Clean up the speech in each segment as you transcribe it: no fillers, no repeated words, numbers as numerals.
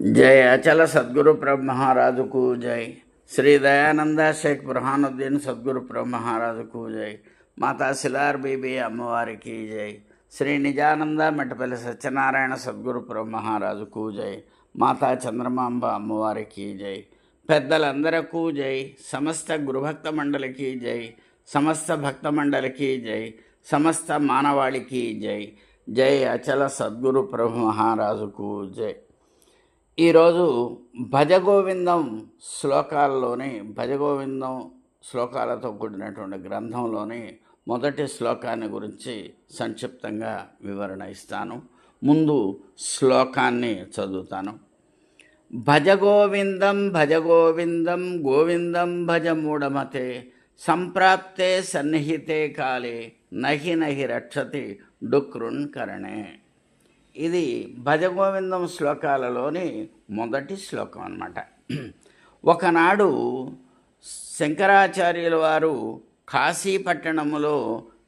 जय अचल सद्गुरु प्रभु महाराज को जय। श्री दयानंद शेख बुरहानुद्दीन सद्गुरु प्रभु महाराज को जय। माता सिलार बीबी अम्मवारी की जय। श्री निजानंद मेटपल्లి सत्यनारायण सद्गुरु प्रभु महाराज को जय। माता चंद्रमांब अम्मवारी की जय। పెద్దలందరకు జై। సమస్త గురుభక్త మండలికి జై। సమస్త భక్త మండలికి జై। సమస్త మానవాళికి జై। జై అచల సద్గురు ప్రభు మహారాజుకు జై। ఈరోజు భజగోవిందం శ్లోకాల్లోని భజగోవిందం శ్లోకాలతో కూడినటువంటి గ్రంథంలోని మొదటి శ్లోకాన్ని గురించి సంక్షిప్తంగా వివరణ ఇస్తాను। ముందు శ్లోకాన్ని చదువుతాను। భజగోవిందం భజగోవిందం గోవిందం భజ మూఢమతే సంప్రాప్తే సన్నిహితే కాలే నహి నహి రక్షతి డుక్రున్ కరణే। ఇది భజగోవిందం శ్లోకాలలోని మొదటి శ్లోకం అన్నమాట। ఒకనాడు శంకరాచార్యుల వారు కాశీపట్టణములో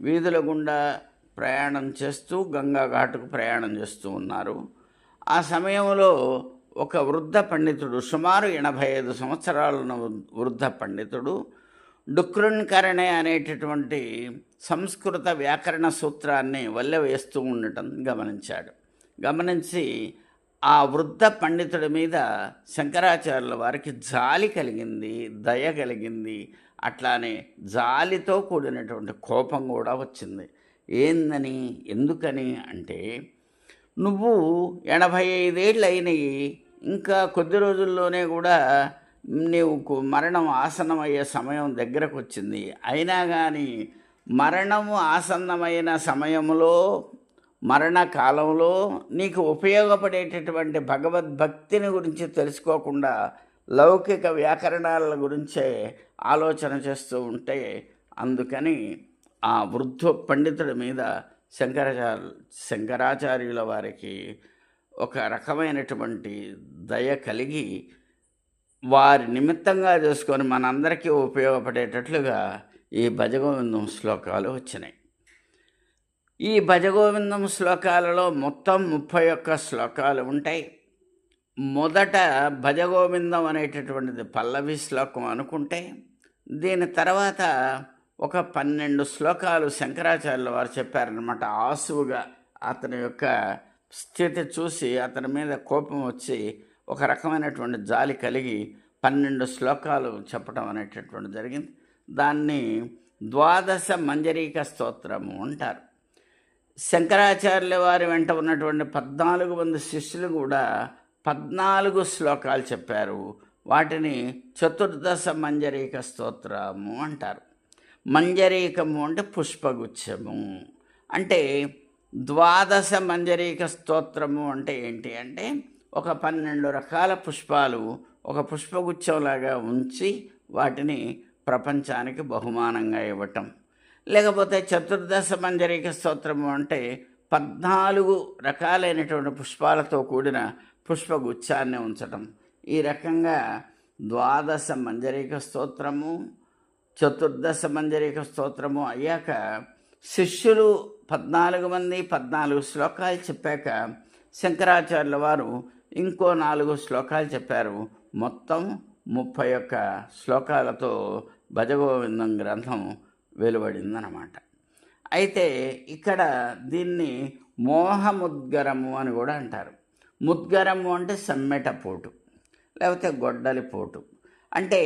వీధుల గుండా ప్రయాణం చేస్తూ గంగా ఘాటుకు ప్రయాణం చేస్తూ ఉన్నారు। ఆ సమయంలో ఒక వృద్ధ పండితుడు, సుమారు 85 సంవత్సరాలున్న వృద్ధ పండితుడు డుక్రున్కరణే అనేటటువంటి సంస్కృత వ్యాకరణ సూత్రాన్ని వల్లెవేస్తూ ఉండటం గమనించి ఆ వృద్ధ పండితుడి మీద శంకరాచార్యుల వారికి జాలి కలిగింది, దయ కలిగింది, అట్లానే జాలితో కూడినటువంటి కోపం కూడా వచ్చింది। ఏందని, ఎందుకని అంటే, నువ్వు 85 ఏళ్ళు అయినాయి, ఇంకా కొద్ది రోజుల్లోనే కూడా నీవు మరణం ఆసన్నమయ్యే సమయం దగ్గరకు వచ్చింది। అయినా కానీ మరణము ఆసన్నమైన సమయంలో, మరణకాలంలో నీకు ఉపయోగపడేటటువంటి భగవద్భక్తిని గురించి తెలుసుకోకుండా లౌకిక వ్యాకరణాల గురించే ఆలోచన చేస్తూ ఉంటే, అందుకని ఆ వృద్ధ పండితుడి మీద శంకరాచార్యుల వారికి ఒక రకమైనటువంటి దయ కలిగి వారి నిమిత్తంగా చేసుకొని మనందరికీ ఉపయోగపడేటట్లుగా ఈ భజగోవిందం శ్లోకాలు వచ్చినాయి। ఈ భజగోవిందం శ్లోకాలలో మొత్తం 31 శ్లోకాలు ఉంటాయి। మొదట భజగోవిందం అనేటటువంటిది పల్లవి శ్లోకం అనుకుంటే, దీని తర్వాత ఒక 12 శ్లోకాలు శంకరాచార్యుల వారు చెప్పారనమాట। ఆసువుగా అతని యొక్క స్థితి చూసి అతని మీద కోపం వచ్చి ఒక రకమైనటువంటి జాలి కలిగి 12 శ్లోకాలు చెప్పడం అనేటటువంటి జరిగింది। దాన్ని ద్వాదశ మంజరీక స్తోత్రము అంటారు। శంకరాచార్యుల వారి వెంట ఉన్నటువంటి 14 మంది శిష్యులు కూడా 14 శ్లోకాలు చెప్పారు। వాటిని చతుర్దశ మంజరీక స్తోత్రము అంటారు। మంజరీకము అంటే పుష్పగుచ్చము అంటే, ద్వాదశ మంజరీక స్తోత్రము అంటే ఏంటి అంటే, ఒక 12 రకాల పుష్పాలు ఒక పుష్పగుచ్చంలాగా ఉంచి వాటిని ప్రపంచానికి బహుమానంగా ఇవ్వటం। లేకపోతే చతుర్దశ మంజరీక స్తోత్రము అంటే 14 రకాలైనటువంటి పుష్పాలతో కూడిన పుష్పగుచ్చాన్ని ఉంచటం। ఈ రకంగా ద్వాదశ మంజరీక స్తోత్రము, చతుర్దశ మంజరీక స్తోత్రము అయ్యాక శిష్యులు 14 మంది 14 శ్లోకాలు చెప్పాక శంకరాచార్యుల వారు ఇంకో 4 శ్లోకాలు చెప్పారు। మొత్తం 31 శ్లోకాలతో భజగోవిందం గ్రంథం వెలువడిందన్నమాట। అయితే ఇక్కడ దీన్ని మోహముద్గరము అని కూడా అంటారు। ముద్గరము అంటే సమ్మెటపోటు, లేకపోతే గొడ్డలి పోటు అంటే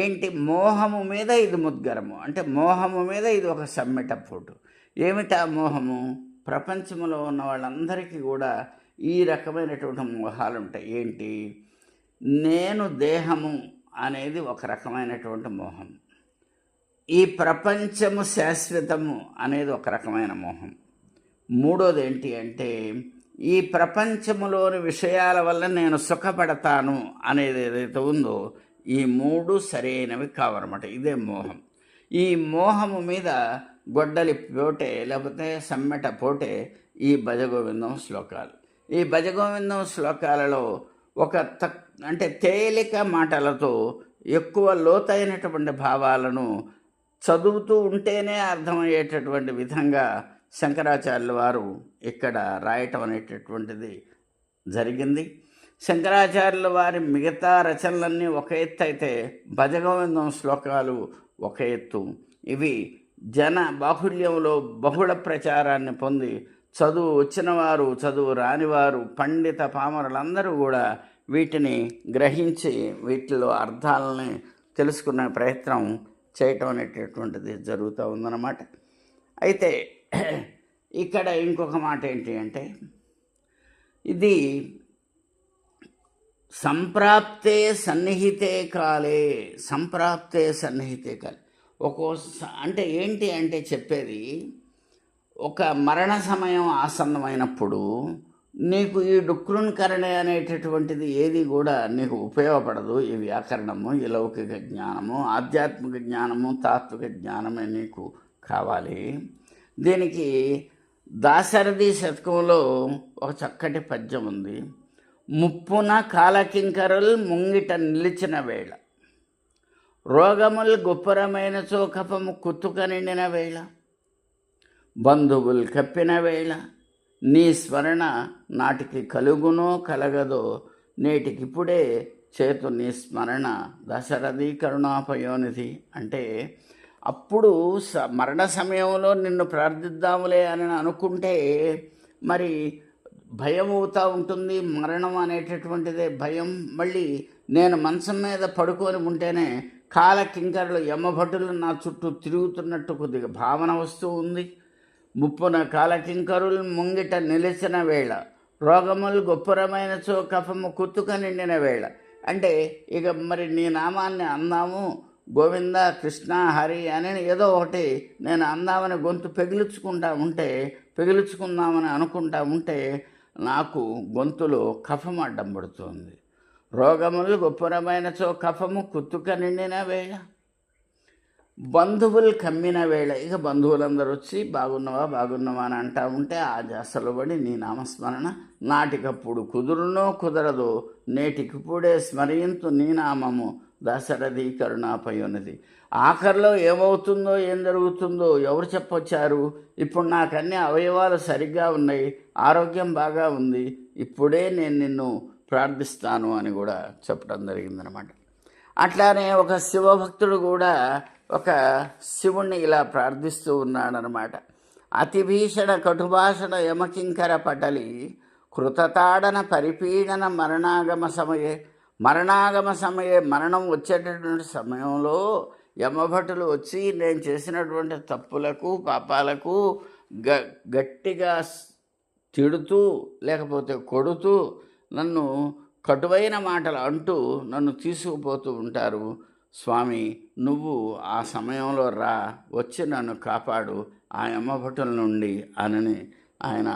ఏంటి, మోహము మీద ఇది ముద్గరము అంటే మోహము మీద ఇది ఒక సమ్మెటపోటు। ఏమిటా మోహము? ప్రపంచంలో ఉన్న వాళ్ళందరికీ కూడా ఈ రకమైనటువంటి మోహాలు ఉంటాయి। ఏంటి, నేను దేహము అనేది ఒక రకమైనటువంటి మోహం, ఈ ప్రపంచము శాశ్వతము అనేది ఒక రకమైన మోహం, మూడోది ఏంటి అంటే, ఈ ప్రపంచములోని విషయాల వల్ల నేను సుఖపడతాను అనేది ఏదైతే ఉందో, ఈ 3 సరైనవి కావన్నమాట। ఇదే మోహం। ఈ మోహము మీద గొడ్డలి పోటే లేకపోతే సమ్మెట పోటే ఈ భజగోవిందం శ్లోకాలు। ఈ భజగోవిందం శ్లోకాలలో ఒక అంటే తేలిక మాటలతో ఎక్కువ లోతైనటువంటి భావాలను చదువుతూ ఉంటేనే అర్థమయ్యేటటువంటి విధంగా శంకరాచార్యుల వారు ఇక్కడ రాయటం అనేటటువంటిది జరిగింది। శంకరాచార్యుల వారి మిగతా రచనలన్నీ ఒక ఎత్తు అయితే భజగోవిందం శ్లోకాలు ఒక ఎత్తు. ఇవి జన బాహుళ్యంలో బహుళ ప్రచారాన్ని పొంది చదువు వచ్చినవారు, చదువు రానివారు, పండిత పామరులందరూ కూడా వీటిని గ్రహించి వీటిలో అర్థాలని తెలుసుకునే ప్రయత్నం చేయటం అనేటటువంటిది జరుగుతూ ఉందన్నమాట. అయితే ఇక్కడ ఇంకొక మాట ఏంటి అంటే, ఇది సంప్రాప్తే సన్నిహితే కాలే, సంప్రాప్తే సన్నిహితే కాలే. అంటే ఏంటి అంటే చెప్పేది, ఒక మరణ సమయం ఆసన్నమైనప్పుడు నీకు ఈ డుక్రున్కరణే అనేటటువంటిది ఏది కూడా నీకు ఉపయోగపడదు. ఈ వ్యాకరణము, ఈ లౌకిక జ్ఞానము, ఆధ్యాత్మిక జ్ఞానము, తాత్విక జ్ఞానమే నీకు కావాలి. దీనికి దాశరథి శతకంలో ఒక చక్కటి పద్యం ఉంది. ముప్పున కాలకింకరుల్ ముంగిట నిలిచిన వేళ, రోగముల్ గుప్పరమైన చోకపము కుత్తుక నిండిన వేళ, బంధువులు కప్పిన వేళ, నీ స్మరణ నాటికి కలుగునో కలగదో, నేటికిప్పుడే చేతు నీ స్మరణ దశరథి కరుణాపయోనిధి. అంటే అప్పుడు మరణ సమయంలో నిన్ను ప్రార్థిద్దాములే అని అనుకుంటే మరి భయం అవుతూ ఉంటుంది. మరణం అనేటటువంటిదే భయం. మళ్ళీ నేను మంచం మీద పడుకొని ఉంటేనే కాలకింకరులు యమభటులు నా చుట్టూ తిరుగుతున్నట్టు కొద్దిగా భావన వస్తూ ఉంది. ముప్పున కాలకింకరులు ముంగిట నిలిచిన వేళ, రోగములు గొప్పరమైన చో కఫము కుత్తుక నిండిన వేళ. అంటే ఇక మరి నీ నామాన్ని అందాము, గోవింద కృష్ణ హరి అని ఏదో ఒకటి నేను అందామని గొంతు పెగిలించుకుందామని అనుకుంటా ఉంటే నాకు గొంతులో కఫం అడ్డం పడుతుంది. రోగములు గొప్పరమైన చో కఫము కుత్తుక నిండిన వేళ, బంధువులు కమ్మిన వేళ. ఇక బంధువులందరూ వచ్చి బాగున్నావా అని అంటా ఉంటే ఆ జాసలో పడి నీ నామస్మరణ నాటికప్పుడు కుదురునో కుదరదో, నేటికిప్పుడే స్మరింతు నీ నామము దశరథి కరుణాపయోనిధి. ఆఖరిలో ఏమవుతుందో ఏం జరుగుతుందో ఎవరు చెప్పొచ్చారు? ఇప్పుడు నాకు అన్ని అవయవాలు సరిగ్గా ఉన్నాయి, ఆరోగ్యం బాగా ఉంది, ఇప్పుడే నేను నిన్ను ప్రార్థిస్తాను అని కూడా చెప్పడం జరిగిందనమాట. అట్లానే ఒక శివభక్తుడు కూడా ఒక శివుణ్ణి ఇలా ప్రార్థిస్తూ ఉన్నాడనమాట. అతిభీషణ కటుభాషణ యమకింకర పటలి, కృతతాడన పరిపీడన మరణాగమ సమయే మరణం వచ్చేటటువంటి సమయంలో యమభటులు వచ్చి నేను చేసినటువంటి తప్పులకు పాపాలకు గట్టిగా తిడుతూ లేకపోతే కొడుతూ నన్ను కటువైన మాటలు అంటూ నన్ను తీసుకుపోతూ ఉంటారు. స్వామి నువ్వు ఆ సమయంలో వచ్చి నన్ను కాపాడు ఆ యమభటుల నుండి అని ఆయన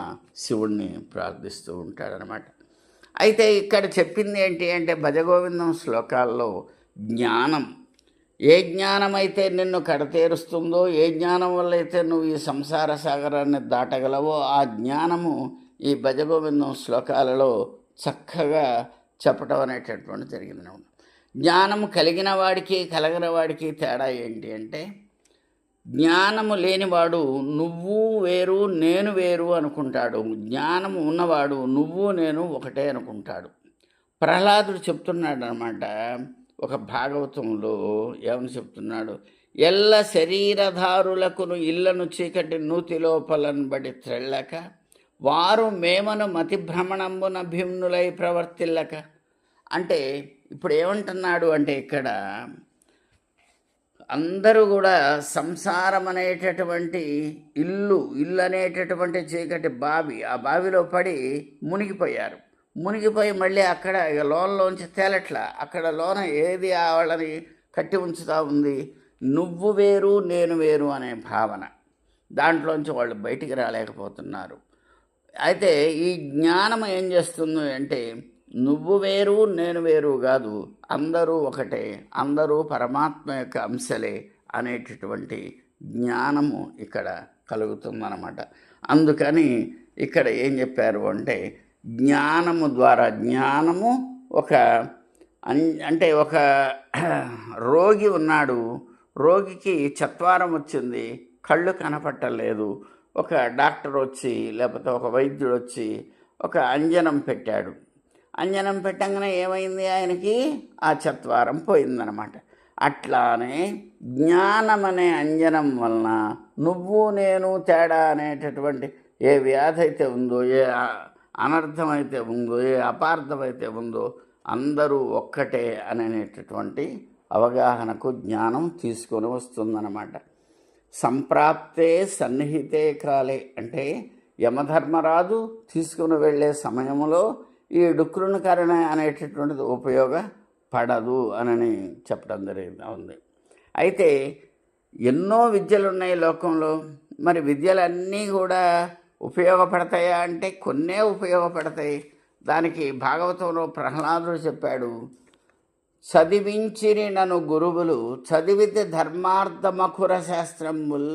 శివుణ్ణి ప్రార్థిస్తూ ఉంటాడనమాట. అయితే ఇక్కడ చెప్పింది ఏంటి అంటే భజగోవిందం శ్లోకాల్లో జ్ఞానం, ఏ జ్ఞానమైతే నిన్ను కడతేరుస్తుందో, ఏ జ్ఞానం వల్ల అయితే నువ్వు ఈ సంసార సాగరాన్ని దాటగలవో ఆ జ్ఞానము ఈ భజగోవిందం శ్లోకాలలో చక్కగా చెప్పటం అనేటటువంటి జరిగింది. జ్ఞానము కలిగిన వాడికి కలగని వాడికి తేడా ఏంటి అంటే, జ్ఞానము లేనివాడు నువ్వు వేరు నేను వేరు అనుకుంటాడు, జ్ఞానము ఉన్నవాడు నువ్వు నేను ఒకటే అనుకుంటాడు. ప్రహ్లాదుడు చెప్తున్నాడు అన్నమాట ఒక భాగవతంలో. ఏమని చెప్తున్నాడు? ఎల్ల శరీరధారులకును ఇళ్లను చీకటి నూతి లోపలను బడి త్రెళ్ళక, వారు మేమను మతిభ్రమణంబున భిమ్నులై ప్రవర్తిల్లక. అంటే ఇప్పుడు ఏమంటున్నాడు అంటే ఇక్కడ అందరూ కూడా సంసారం అనేటటువంటి ఇల్లు అనేటటువంటి చీకటి బావి, ఆ బావిలో పడి మునిగిపోయి మళ్ళీ అక్కడ ఇక లోన్లోంచి తేలట్లా. అక్కడ లోన ఏది వాళ్ళని కట్టి ఉంచుతూ ఉంది? నువ్వు వేరు నేను వేరు అనే భావన. దాంట్లోంచి వాళ్ళు బయటికి రాలేకపోతున్నారు. అయితే ఈ జ్ఞానం ఏం చేస్తుంది అంటే, నువ్వు వేరు నేను వేరు కాదు, అందరూ ఒకటే, అందరూ పరమాత్మ యొక్క అంశలే అనేటటువంటి జ్ఞానము ఇక్కడ కలుగుతుందన్నమాట. అందుకని ఇక్కడ ఏం చెప్పారు అంటే, జ్ఞానము ద్వారా, జ్ఞానము అంటే ఒక రోగి ఉన్నాడు, రోగికి చత్వారం వచ్చింది, కళ్ళు కనపట్టలేదు. ఒక డాక్టర్ వచ్చి లేకపోతే ఒక వైద్యుడు వచ్చి ఒక అంజనం పెట్టాడు. అంజనం పెట్టంగానే ఏమైంది, ఆయనకి ఆ చత్వారం పోయిందనమాట. అట్లానే జ్ఞానం అనే అంజనం వలన నువ్వు నేను తేడా అనేటటువంటి ఏ వ్యాధి అయితే ఉందో, ఏ అనర్థం అయితే ఉందో, ఏ అపార్థం అయితే ఉందో అందరూ ఒక్కటే అనేటటువంటి అవగాహనకు జ్ఞానం తీసుకొని వస్తుందన్నమాట. సంప్రాప్తే సన్నిహితే కాలే అంటే యమధర్మరాజు తీసుకుని వెళ్ళే సమయంలో ఈ డుక్రునికరణ అనేటటువంటిది ఉపయోగపడదు అని చెప్పడం ఉంది. అయితే ఎన్నో విద్యలు ఉన్నాయి లోకంలో. మరి విద్యలన్నీ కూడా ఉపయోగపడతాయా అంటే కొన్నే ఉపయోగపడతాయి. దానికి భాగవతంలో ప్రహ్లాదుడు చెప్పాడు, చదివించిరి నను గురువులు చదివితే ధర్మార్థమఖుర శాస్త్రముల్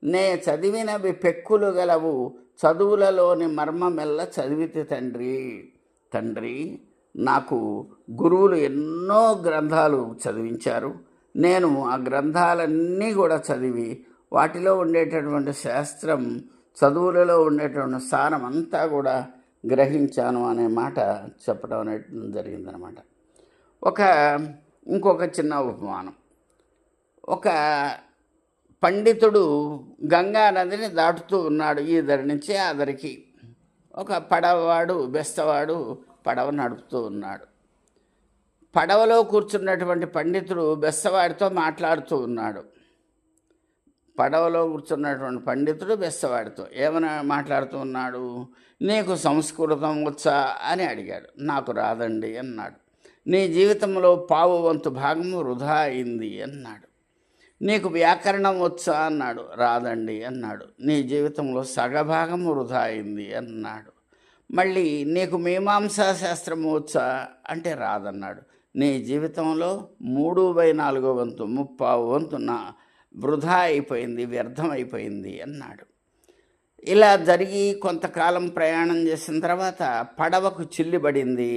నే చదివినవి పెక్కులు గలవు చదువులలోని మర్మమెల్ల చదివితే తండ్రి నాకు గురువులు ఎన్నో గ్రంథాలు చదివించారు. నేను ఆ గ్రంథాలన్నీ కూడా చదివి వాటిలో ఉండేటటువంటి శాస్త్రం, చదువులలో ఉండేటువంటి సారం అంతా కూడా గ్రహించాను అనే మాట చెప్పడం అనేది జరిగిందనమాట. ఇంకొక చిన్న ఉపమానం. ఒక పండితుడు గంగా నదిని దాటుతూ ఉన్నాడు ఈ దరి నుంచి ఆ దరికి. ఒక బెస్తవాడు పడవ నడుపుతూ ఉన్నాడు. పడవలో కూర్చున్నటువంటి పండితుడు బెస్తవాడితో మాట్లాడుతూ ఉన్నాడు. పడవలో కూర్చున్నటువంటి పండితుడు బెస్తవాడితో ఏమైనా మాట్లాడుతూ ఉన్నాడు. నీకు సంస్కృతం వచ్చా అని అడిగాడు. నాకు రాదండి అన్నాడు. నీ జీవితంలో 1/4 భాగము వృధా అయింది అన్నాడు. నీకు వ్యాకరణం వచ్చా అన్నాడు. రాదండి అన్నాడు. నీ జీవితంలో సగభాగము వృధా అయింది అన్నాడు. మళ్ళీ నీకు మీమాంసా శాస్త్రము వచ్చా అంటే రాదన్నాడు. నీ జీవితంలో 3/4 వంతు 3/4 వంతు వృధా అయిపోయింది, వ్యర్థం అయిపోయింది అన్నాడు. ఇలా జరిగి కొంతకాలం ప్రయాణం చేసిన తర్వాత పడవకు చిల్లిబడింది.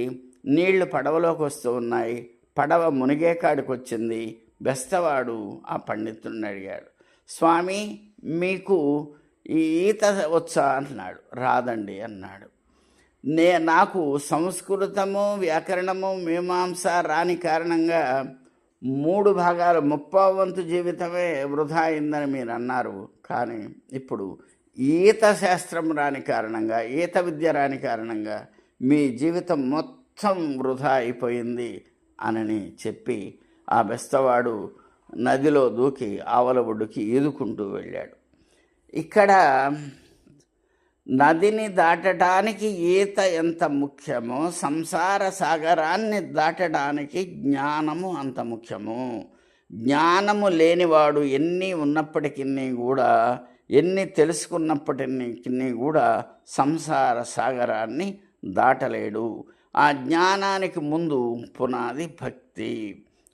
నీళ్లు పడవలోకి వస్తూ ఉన్నాయి. పడవ మునిగే కాడికి వచ్చింది. బెస్తవాడు ఆ పండితుడిని అడిగాడు, స్వామి మీకు ఈ ఈత వచ్చా అన్నాడు. రాదండి అన్నాడు. నాకు సంస్కృతము, వ్యాకరణము, మీమాంస రాని కారణంగా 3 భాగాలు 3/4 వంతు జీవితమే వృధా అయిందని మీరు అన్నారు. కానీ ఇప్పుడు ఈత శాస్త్రం రాని కారణంగా, ఈత విద్య రాని కారణంగా మీ జీవితం మొత్తం వృధా అయిపోయింది అని చెప్పి ఆ బెస్తవాడు నదిలో దూకి ఆవల ఒడ్డుకి ఈదుకుంటూ వెళ్ళాడు. ఇక్కడ నదిని దాటడానికి ఈత ఎంత ముఖ్యమో సంసార సాగరాన్ని దాటడానికి జ్ఞానము అంత ముఖ్యము. జ్ఞానము లేనివాడు ఎన్ని ఉన్నప్పటికీ కూడా, ఎన్ని తెలుసుకున్నప్పటికీ కూడా సంసార సాగరాన్ని దాటలేడు. ఆ జ్ఞానానికి ముందు పునాది భక్తి.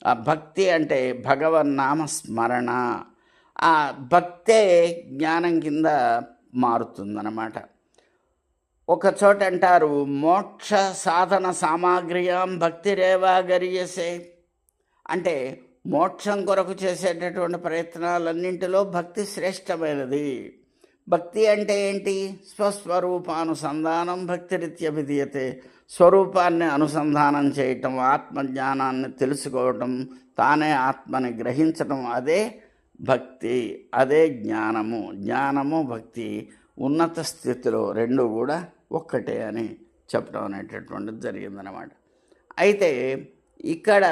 ఆ భక్తి అంటే భగవన్నామ స్మరణ. ఆ భక్తే జ్ఞానం కింద మారుతుందన్నమాట. ఒక చోట అంటారు, మోక్ష సాధన సామాగ్రియాం భక్తిరేవా గరియసే. అంటే మోక్షం కొరకు చేసేటటువంటి ప్రయత్నాలన్నింటిలో భక్తి శ్రేష్టమైనది. భక్తి అంటే ఏంటి? స్వస్వరూపానుసంధానం భక్తిరిత్యభిధీయతే. స్వరూపాన్ని అనుసంధానం చేయటం, ఆత్మజ్ఞానాన్ని తెలుసుకోవటం, తానే ఆత్మని గ్రహించటం, అదే భక్తి, అదే జ్ఞానము. జ్ఞానము భక్తి ఉన్నత స్థితిలో 2 కూడా ఒక్కటే అని చెప్పడం అనేటటువంటిది జరిగిందనమాట. అయితే ఇక్కడ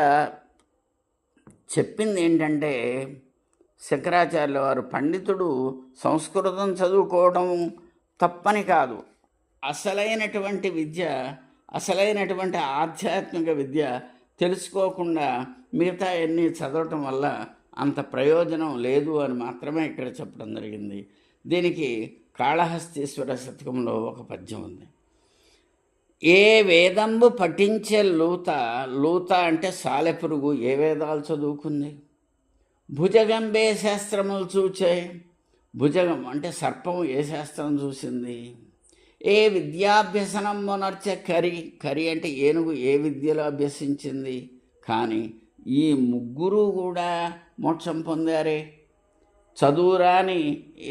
చెప్పింది ఏంటంటే, శంకరాచార్యుల వారు పండితుడు సంస్కృతం చదువుకోవడం తప్పని కాదు. అసలైనటువంటి విద్య, అసలైనటువంటి ఆధ్యాత్మిక విద్య తెలుసుకోకుండా మిగతా ఎన్ని చదవటం వల్ల అంత ప్రయోజనం లేదు అని మాత్రమే ఇక్కడ చెప్పడం జరిగింది. దీనికి కాళహస్తీశ్వర శతకంలో ఒక పద్యం ఉంది. ఏ వేదంబు పఠించే లూత అంటే సాలెపురుగు ఏ వేదాలు చదువుకుంది? భుజగంబే శాస్త్రములు చూచే. భుజగం అంటే సర్పం ఏ శాస్త్రం చూసింది? ఏ విద్యాభ్యసనం మొనర్చే కరి అంటే ఏనుగు ఏ విద్యలో అభ్యసించింది? కానీ ఈ ముగ్గురు కూడా మోక్షం పొందారే. చదువురాని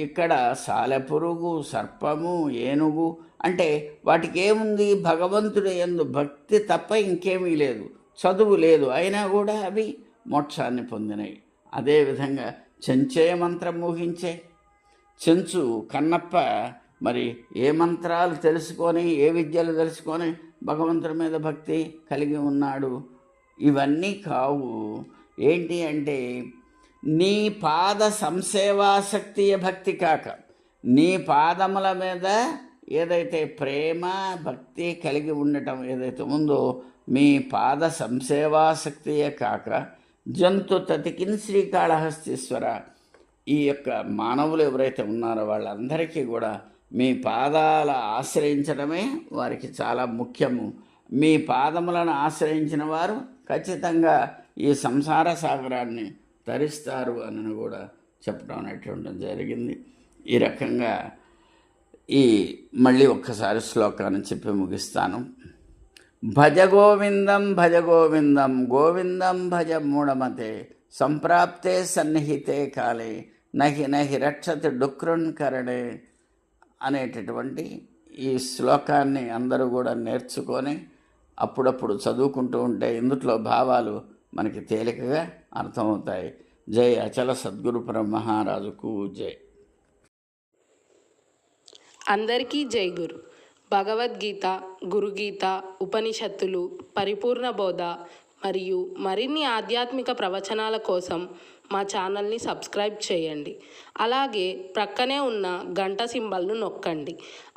ఇక్కడ సాలెపురుగు, సర్పము, ఏనుగు అంటే వాటికి ఏముంది? భగవంతుడి యందు భక్తి తప్ప ఇంకేమీ లేదు, చదువు లేదు, అయినా కూడా అవి మోక్షాన్ని పొందినాయి. అదేవిధంగా చెంచే మంత్రం ఊహించే చెంచు కన్నప్ప మరి ఏ మంత్రాలు తెలుసుకొని, ఏ విద్యలు తెలుసుకొని భగవంతుడి మీద భక్తి కలిగి ఉన్నాడు? ఇవన్నీ కావు. ఏంటి అంటే నీ పాద సంసేవాసక్తియ భక్తి కాక, నీ పాదముల మీద ఏదైతే ప్రేమ భక్తి కలిగి ఉండటం ఏదైతే ఉందో, మీ పాద సంసేవాసక్తియే కాక జంతు తతికిన్ శ్రీకాళహస్తీశ్వర, ఈ యొక్క మానవులు ఎవరైతే ఉన్నారో వాళ్ళందరికీ కూడా మీ పాదాల ఆశ్రయించడమే వారికి చాలా ముఖ్యము. మీ పాదములను ఆశ్రయించిన వారు ఖచ్చితంగా ఈ సంసార సాగరాన్ని తరిస్తారు అని కూడా చెప్పడం అనేటువంటి జరిగింది. ఈ రకంగా మళ్ళీ ఒక్కసారి శ్లోకాన్ని చెప్పి ముగిస్తాను. భజ గోవిందం భజ గోవిందం గోవిందం భజ మూఢమతే సంప్రాప్తే సన్నిహితే కాలే నహి నహి రక్షతి డుక్రుణ్కరణే అనేటటువంటి ఈ శ్లోకాన్ని అందరూ కూడా నేర్చుకొని అప్పుడప్పుడు చదువుకుంటూ ఉంటే ఇందులో భావాలు మనకి తేలికగా అర్థమవుతాయి. జై అచల సద్గురు బ్రహ్మరాజుకు జై. అందరికీ జై గురు. భగవద్గీత, గురుగీత, ఉపనిషత్తులు, పరిపూర్ణ బోధ మరియు మరిన్ని ఆధ్యాత్మిక ప్రవచనాల కోసం మా ఛానల్ని సబ్స్క్రైబ్ చేయండి. అలాగే ప్రక్కనే ఉన్న గంట సింబల్ను నొక్కండి.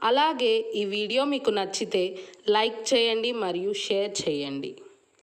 అలాగే ఈ వీడియో మీకు నచ్చితే లైక్ చేయండి మరియు షేర్ చేయండి.